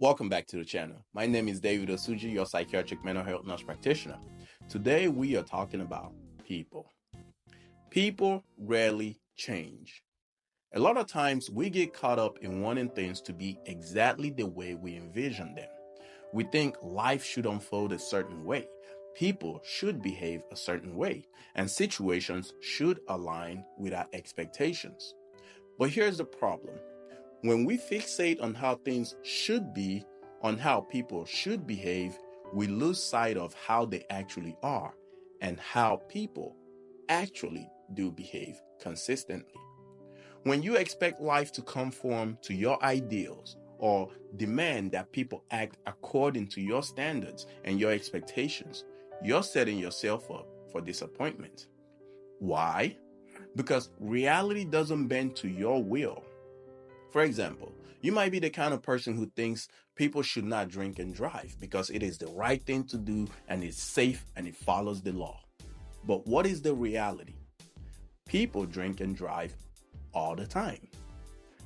Welcome back to the channel. My name is David Osuji, your psychiatric mental health nurse practitioner. Today we are talking about people. People rarely change. A lot of times we get caught up in wanting things to be exactly the way we envision them. We think life should unfold a certain way, people should behave a certain way, and situations should align with our expectations. But here's the problem. When we fixate on how things should be, on how people should behave, we lose sight of how they actually are and how people actually do behave consistently. When you expect life to conform to your ideals or demand that people act according to your standards and your expectations, you're setting yourself up for disappointment. Why? Because reality doesn't bend to your will. For example, you might be the kind of person who thinks people should not drink and drive because it is the right thing to do and it's safe and it follows the law. But what is the reality? People drink and drive all the time.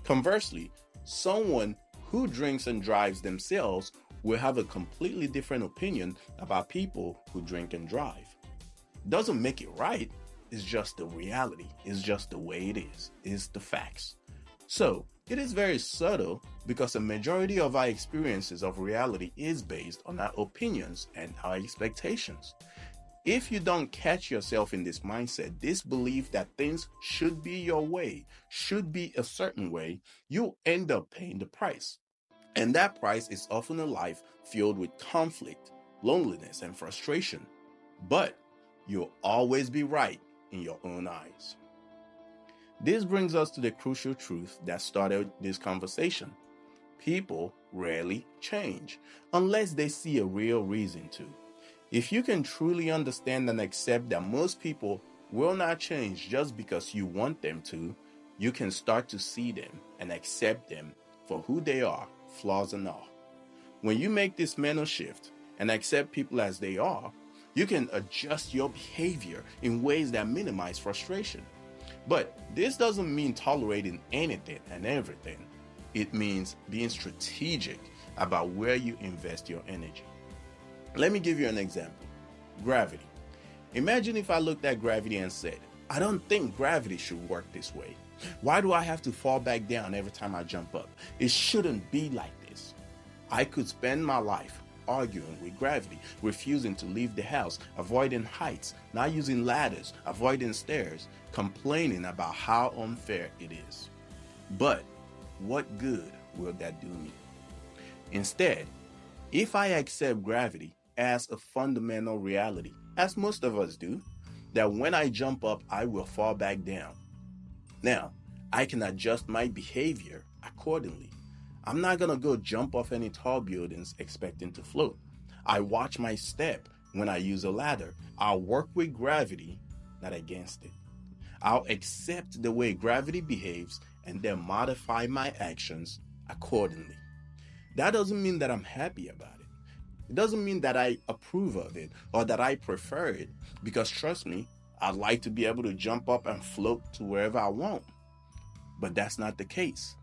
Conversely, someone who drinks and drives themselves will have a completely different opinion about people who drink and drive. Doesn't make it right, it's just the reality, it's just the way it is, it's the facts. So, it is very subtle because a majority of our experiences of reality is based on our opinions and our expectations. If you don't catch yourself in this mindset, this belief that things should be your way, should be a certain way, you'll end up paying the price. And that price is often a life filled with conflict, loneliness, and frustration. But you'll always be right in your own eyes. This brings us to the crucial truth that started this conversation. People rarely change unless they see a real reason to. If you can truly understand and accept that most people will not change just because you want them to, you can start to see them and accept them for who they are, flaws and all. When you make this mental shift and accept people as they are, you can adjust your behavior in ways that minimize frustration. But this doesn't mean tolerating anything and everything. It means being strategic about where you invest your energy. Let me give you an example. Gravity. Imagine if I looked at gravity and said, I don't think gravity should work this way. Why do I have to fall back down every time I jump up? It shouldn't be like this. I could spend my life arguing with gravity, refusing to leave the house, avoiding heights, not using ladders, avoiding stairs, complaining about how unfair it is. But what good will that do me? Instead, if I accept gravity as a fundamental reality, as most of us do, that when I jump up, I will fall back down. Now, I can adjust my behavior accordingly. I'm not going to go jump off any tall buildings expecting to float. I watch my step when I use a ladder. I'll work with gravity, not against it. I'll accept the way gravity behaves and then modify my actions accordingly. That doesn't mean that I'm happy about it. It doesn't mean that I approve of it or that I prefer it, because trust me, I'd like to be able to jump up and float to wherever I want. But that's not the case.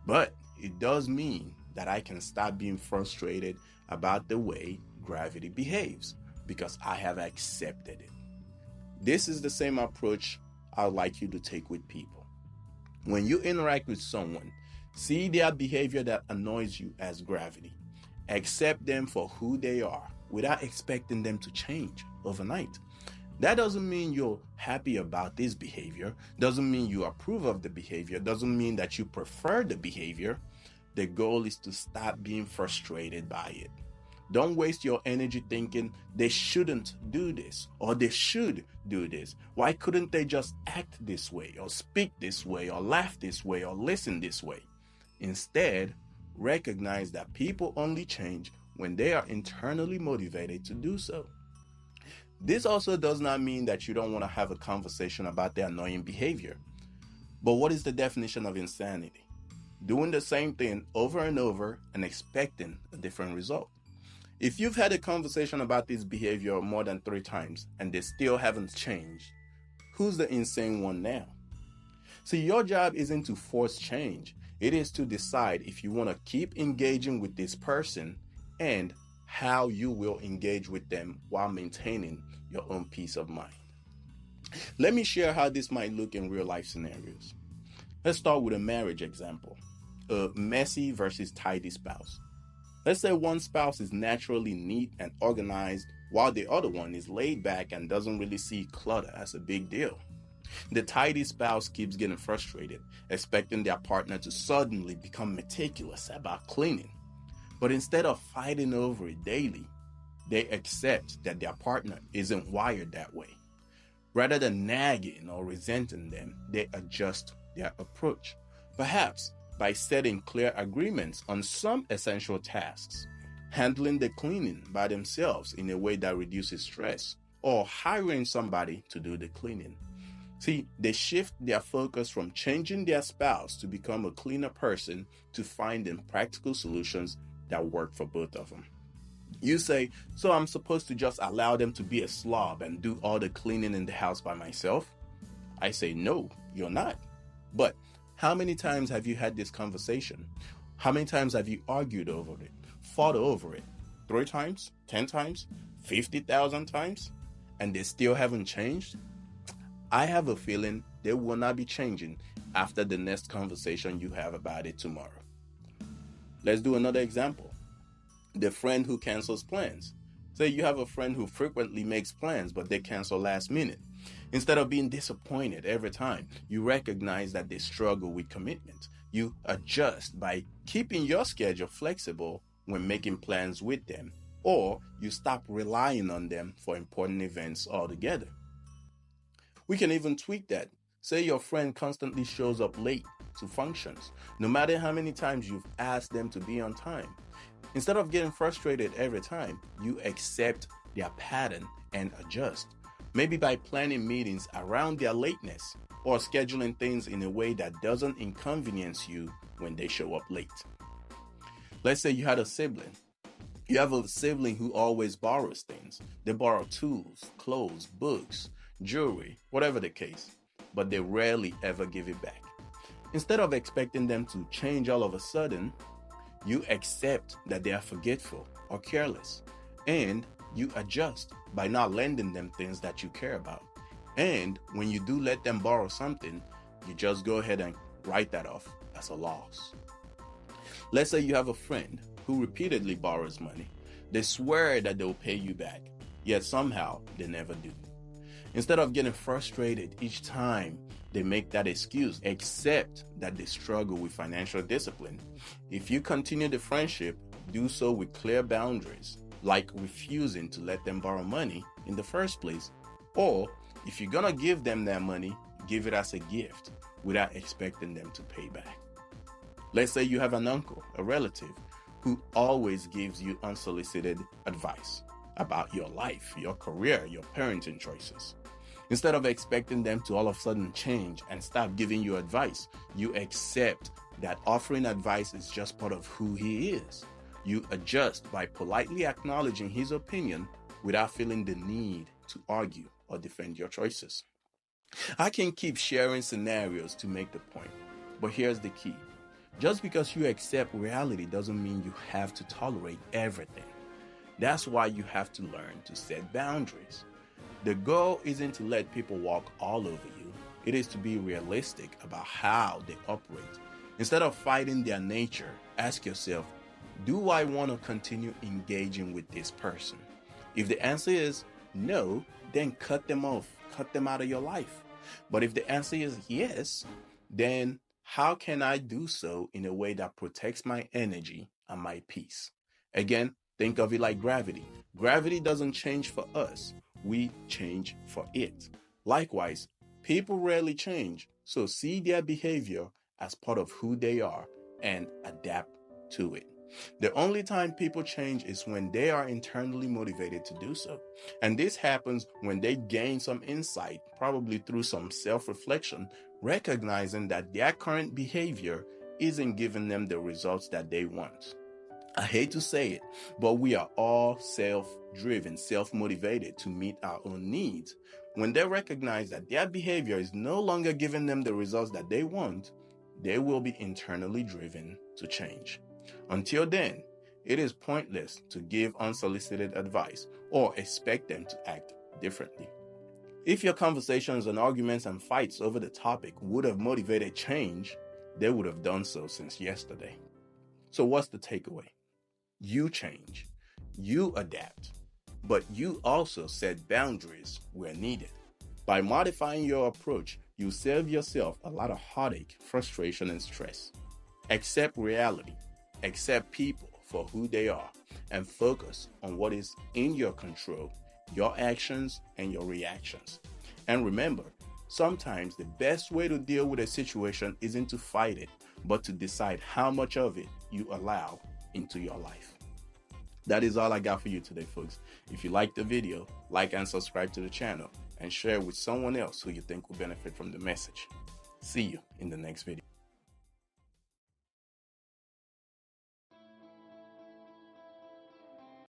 But it does mean that I can stop being frustrated about the way gravity behaves because I have accepted it. This is the same approach I'd like you to take with people. When you interact with someone, see their behavior that annoys you as gravity. Accept them for who they are without expecting them to change overnight. That doesn't mean you're happy about this behavior, doesn't mean you approve of the behavior, doesn't mean that you prefer the behavior. The goal is to stop being frustrated by it. Don't waste your energy thinking they shouldn't do this or they should do this. Why couldn't they just act this way or speak this way or laugh this way or listen this way? Instead, recognize that people only change when they are internally motivated to do so. This also does not mean that you don't want to have a conversation about their annoying behavior. But what is the definition of insanity? Doing the same thing over and over and expecting a different result. If you've had a conversation about this behavior more than 3 times and they still haven't changed, who's the insane one now? See, your job isn't to force change. It is to decide if you want to keep engaging with this person and how you will engage with them while maintaining your own peace of mind. Let me share how this might look in real life scenarios. Let's start with a marriage example. A messy versus tidy spouse. Let's say one spouse is naturally neat and organized while the other one is laid back and doesn't really see clutter as a big deal. The tidy spouse keeps getting frustrated, expecting their partner to suddenly become meticulous about cleaning. But instead of fighting over it daily, they accept that their partner isn't wired that way. Rather than nagging or resenting them, they adjust their approach, perhaps by setting clear agreements on some essential tasks, handling the cleaning by themselves in a way that reduces stress, or hiring somebody to do the cleaning. See, they shift their focus from changing their spouse to become a cleaner person to finding practical solutions that work for both of them. You say, so I'm supposed to just allow them to be a slob and do all the cleaning in the house by myself? I say, no, you're not. But how many times have you had this conversation? How many times have you argued over it, fought over it? 3 times? 10 times? 50,000 times? And they still haven't changed? I have a feeling they will not be changing after the next conversation you have about it tomorrow. Let's do another example. The friend who cancels plans. Say you have a friend who frequently makes plans, but they cancel last minute. Instead of being disappointed every time, you recognize that they struggle with commitment. You adjust by keeping your schedule flexible when making plans with them, or you stop relying on them for important events altogether. We can even tweak that. Say your friend constantly shows up late to functions, no matter how many times you've asked them to be on time. Instead of getting frustrated every time, you accept their pattern and adjust. Maybe by planning meetings around their lateness or scheduling things in a way that doesn't inconvenience you when they show up late. Let's say you had a sibling. You have a sibling who always borrows things. They borrow tools, clothes, books, jewelry, whatever the case, but they rarely ever give it back. Instead of expecting them to change all of a sudden, you accept that they are forgetful or careless, and you adjust by not lending them things that you care about. And when you do let them borrow something, you just go ahead and write that off as a loss. Let's say you have a friend who repeatedly borrows money. They swear that they'll pay you back, yet somehow they never do. Instead of getting frustrated each time they make that excuse, accept that they struggle with financial discipline. If you continue the friendship, do so with clear boundaries, like refusing to let them borrow money in the first place. Or if you're gonna give them that money, give it as a gift without expecting them to pay back. Let's say you have an uncle, a relative, who always gives you unsolicited advice about your life, your career, your parenting choices. Instead of expecting them to all of a sudden change and stop giving you advice, you accept that offering advice is just part of who he is. You adjust by politely acknowledging his opinion without feeling the need to argue or defend your choices. I can keep sharing scenarios to make the point, but here's the key. Just because you accept reality doesn't mean you have to tolerate everything. That's why you have to learn to set boundaries. The goal isn't to let people walk all over you. It is to be realistic about how they operate. Instead of fighting their nature, ask yourself, do I want to continue engaging with this person? If the answer is no, then cut them off, cut them out of your life. But if the answer is yes, then how can I do so in a way that protects my energy and my peace? Again, think of it like gravity. Gravity doesn't change for us. We change for it. Likewise, people rarely change, so see their behavior as part of who they are and adapt to it. The only time people change is when they are internally motivated to do so. And this happens when they gain some insight, probably through some self-reflection, recognizing that their current behavior isn't giving them the results that they want. I hate to say it, but we are all self-driven, self-motivated to meet our own needs. When they recognize that their behavior is no longer giving them the results that they want, they will be internally driven to change. Until then, it is pointless to give unsolicited advice or expect them to act differently. If your conversations and arguments and fights over the topic would have motivated change, they would have done so since yesterday. So what's the takeaway? You change, you adapt, but you also set boundaries where needed. By modifying your approach, you save yourself a lot of heartache, frustration, and stress. Accept reality, accept people for who they are, and focus on what is in your control, your actions and your reactions. And remember, sometimes the best way to deal with a situation isn't to fight it, but to decide how much of it you allow into your life. That is all I got for you today, folks. If you liked the video, like and subscribe to the channel and share with someone else who you think will benefit from the message. See you in the next video.